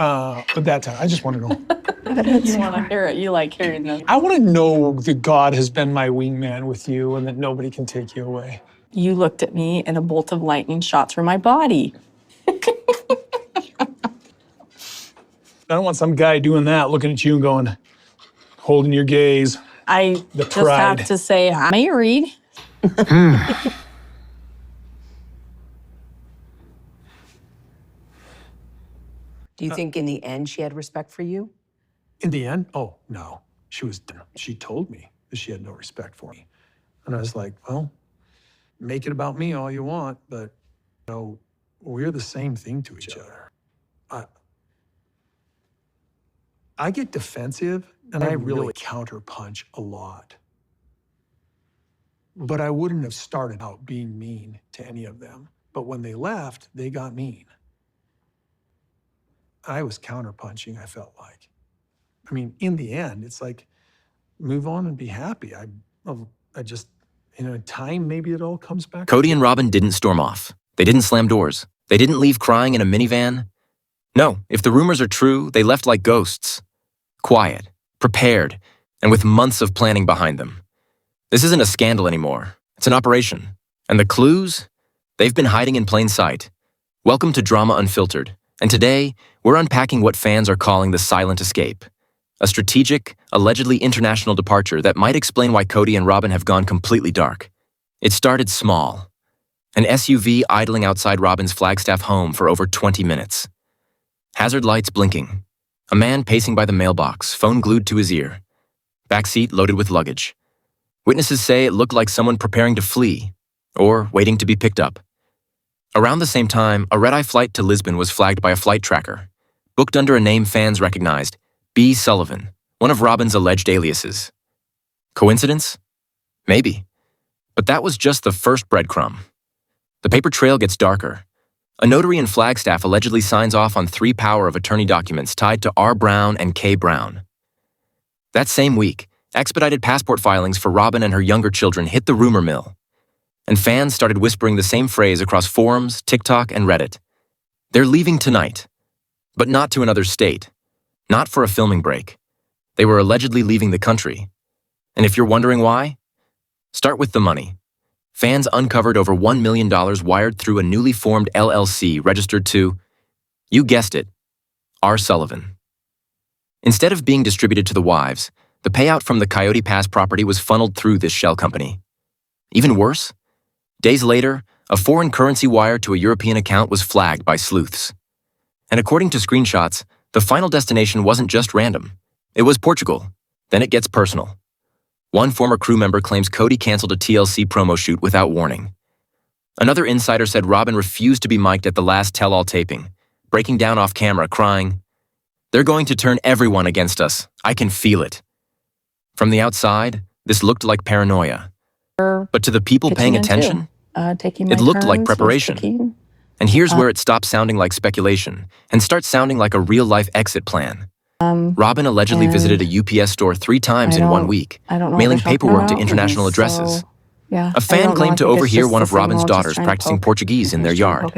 But that time, I just want to know. You want to hear it. You like hearing them. I want to know that God has been my wingman with you and that nobody can take you away. You looked at me and a bolt of lightning shot through my body. I don't want some guy doing that, looking at you and going, holding your gaze. I The just pride. have to say I'm married. Do you think in the end she had respect for you? In the end, oh, no. She told me that she had no respect for me. And I was like, well, make it about me all you want, but, you know, we're the same thing to each other. I get defensive and I really counterpunch a lot. But I wouldn't have started out being mean to any of them. But when they left, they got mean. I was counterpunching, I felt like. I mean, in the end, it's like, move on and be happy. I just, in time, maybe it all comes back. Cody and Robin didn't storm off. They didn't slam doors. They didn't leave crying in a minivan. No, if the rumors are true, they left like ghosts. Quiet, prepared, and with months of planning behind them. This isn't a scandal anymore. It's an operation. And the clues? They've been hiding in plain sight. Welcome to Drama Unfiltered. And today, we're unpacking what fans are calling the silent escape. A strategic, allegedly international departure that might explain why Cody and Robin have gone completely dark. It started small. An SUV idling outside Robin's Flagstaff home for over 20 minutes. Hazard lights blinking. A man pacing by the mailbox, phone glued to his ear. Backseat loaded with luggage. Witnesses say it looked like someone preparing to flee, or waiting to be picked up. Around the same time, a red-eye flight to Lisbon was flagged by a flight tracker, booked under a name fans recognized, B. Sullivan, one of Robin's alleged aliases. Coincidence? Maybe. But that was just the first breadcrumb. The paper trail gets darker. A notary in Flagstaff allegedly signs off on 3 power of attorney documents tied to R. Brown and K. Brown. That same week, expedited passport filings for Robin and her younger children hit the rumor mill. And fans started whispering the same phrase across forums, TikTok, and Reddit. They're leaving tonight, but not to another state, not for a filming break. They were allegedly leaving the country. And if you're wondering why, start with the money. Fans uncovered over $1 million wired through a newly formed LLC registered to, you guessed it, R. Sullivan. Instead of being distributed to the wives, the payout from the Coyote Pass property was funneled through this shell company. Even worse, days later, a foreign currency wire to a European account was flagged by sleuths. And according to screenshots, the final destination wasn't just random. It was Portugal. Then it gets personal. One former crew member claims Cody canceled a TLC promo shoot without warning. Another insider said Robin refused to be mic'd at the last tell-all taping, breaking down off camera, crying, "They're going to turn everyone against us. I can feel it." From the outside, this looked like paranoia. But to the people paying attention, it looked like preparation. And here's where it stops sounding like speculation and starts sounding like a real-life exit plan. Robin allegedly visited a UPS store 3 times in 1 week, mailing paperwork to international addresses. A fan claimed to overhear one of Robin's daughters practicing Portuguese in their yard.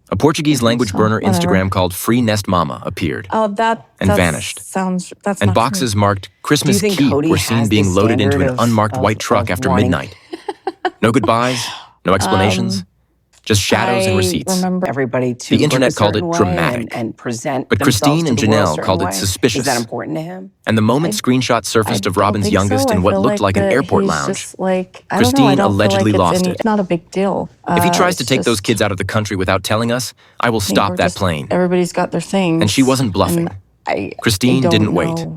A Portuguese language burner Instagram called Free Nest Mama appeared and vanished. And boxes marked Christmas Keep were seen being loaded into an unmarked white truck after midnight. No goodbyes, no explanations. Just shadows and receipts. Everybody to the internet called it dramatic, and present but Christine and themselves to the world a Janelle certain called it way. suspicious. Is that important to him? And the moment screenshots surfaced of Robin's youngest in what looked like an airport lounge, Christine allegedly lost it. It's not a big deal. If he tries to take those kids out of the country without telling us, I will stop that plane. Everybody's got their things. And she wasn't bluffing. Christine didn't wait.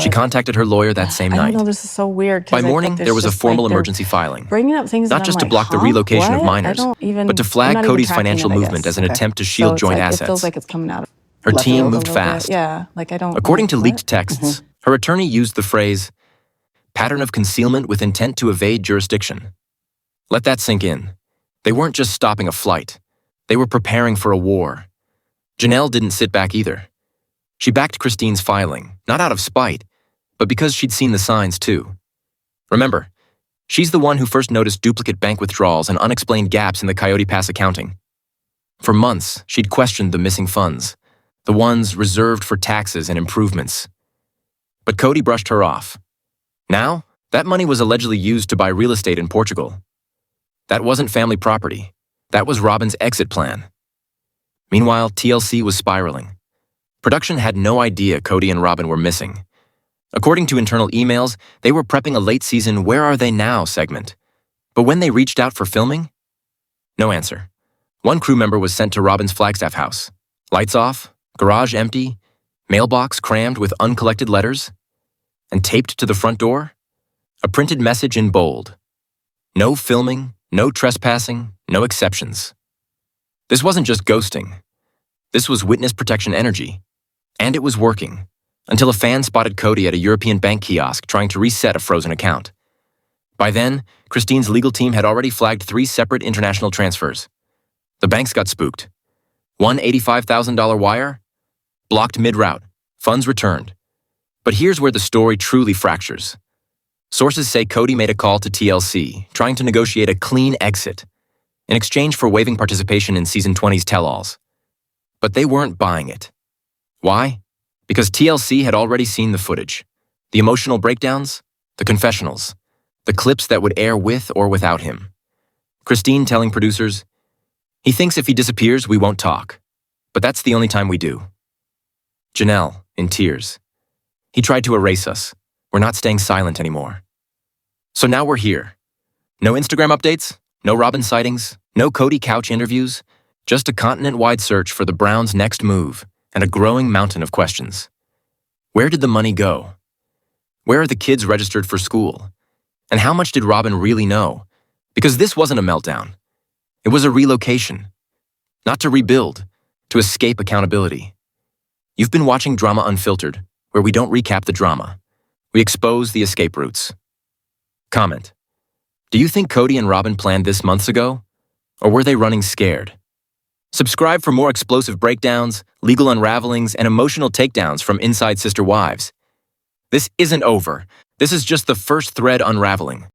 She contacted her lawyer that same I night. don't know, this is so weird. By morning, there was a formal emergency filing. Bringing up things Not just to block the relocation of minors, but to flag Cody's financial movement as an attempt to shield joint assets. It feels like it's coming out of Her team moved fast. Yeah, like I don't. According to leaked texts, her attorney used the phrase, pattern of concealment with intent to evade jurisdiction. Let that sink in. They weren't just stopping a flight. They were preparing for a war. Janelle didn't sit back either. She backed Christine's filing, not out of spite, but because she'd seen the signs too. Remember, she's the one who first noticed duplicate bank withdrawals and unexplained gaps in the Coyote Pass accounting. For months, she'd questioned the missing funds, the ones reserved for taxes and improvements. But Cody brushed her off. Now, that money was allegedly used to buy real estate in Portugal. That wasn't family property. That was Robin's exit plan. Meanwhile, TLC was spiraling. Production had no idea Cody and Robin were missing. According to internal emails, they were prepping a late-season Where Are They Now segment. But when they reached out for filming, no answer. One crew member was sent to Robin's Flagstaff house. Lights off, garage empty, mailbox crammed with uncollected letters, and taped to the front door, a printed message in bold. No filming, no trespassing, no exceptions. This wasn't just ghosting. This was witness protection energy. And it was working, until a fan spotted Cody at a European bank kiosk trying to reset a frozen account. By then, Christine's legal team had already flagged 3 separate international transfers. The banks got spooked. One $85,000 wire, blocked mid-route, funds returned. But here's where the story truly fractures. Sources say Cody made a call to TLC, trying to negotiate a clean exit, in exchange for waiving participation in Season 20's tell-alls. But they weren't buying it. Why? Because TLC had already seen the footage, the emotional breakdowns, the confessionals, the clips that would air with or without him. Christine telling producers, "He thinks if he disappears, we won't talk. But that's the only time we do." Janelle, in tears. "He tried to erase us. We're not staying silent anymore." So now we're here. No Instagram updates, no Robin sightings, no Cody couch interviews, just a continent-wide search for the Browns' next move and a growing mountain of questions. Where did the money go? Where are the kids registered for school? And how much did Robin really know? Because this wasn't a meltdown. It was a relocation. Not to rebuild, to escape accountability. You've been watching Drama Unfiltered, where we don't recap the drama. We expose the escape routes. Comment. Do you think Cody and Robin planned this months ago? Or were they running scared? Subscribe for more explosive breakdowns, legal unravelings, and emotional takedowns from Inside Sister Wives. This isn't over. This is just the first thread unraveling.